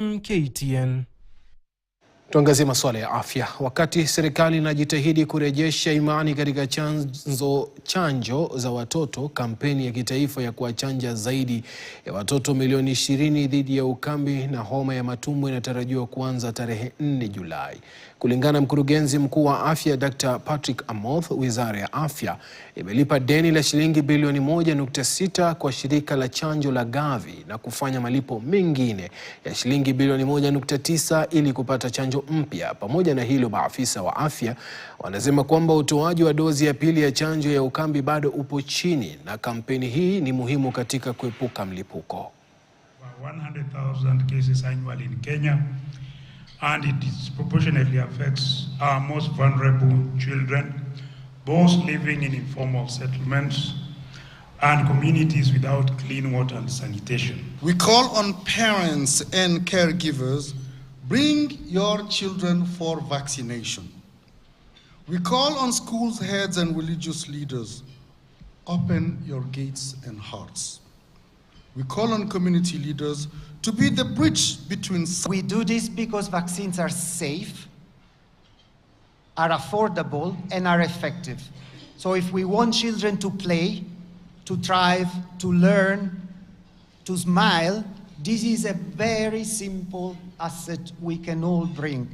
KTN. Tuangazie masuala ya afya. Wakati serikali inajitahidi kurejesha imani katika chanjo za watoto, kampeni ya kitaifa ya kuwachanja zaidi ya watoto milioni 20 dhidi ya ukambi na homa ya matumbo inatarajiwa kuanza tarehe 4 Julai. Kulingana na mkurugenzi mkuu wa afya Dr. Patrick Amoth, Wizara ya Afya imelipa deni la shilingi bilioni 1.6 kwa shirika la chanjo la Gavi na kufanya malipo mengine ya shilingi bilioni 1.9 ili kupata chanjo mpya. Pamoja na hilo, maafisa wa afya wanasema kwamba utoaji wa dozi ya pili ya chanjo ya ukambi bado upo chini na kampeni hii ni muhimu katika kuepuka mlipuko. 100,000 cases annually in Kenya, and it disproportionately affects our most vulnerable children, those living in informal settlements and communities without clean water and sanitation. We call on parents and caregivers, bring your children for vaccination. We call on schools heads and religious leaders, open your gates and hearts. We call on community leaders to be the bridge between... We do this because vaccines are safe, are affordable, and are effective. So if we want children to play, to thrive, to learn, to smile, this is a very simple asset we can all bring.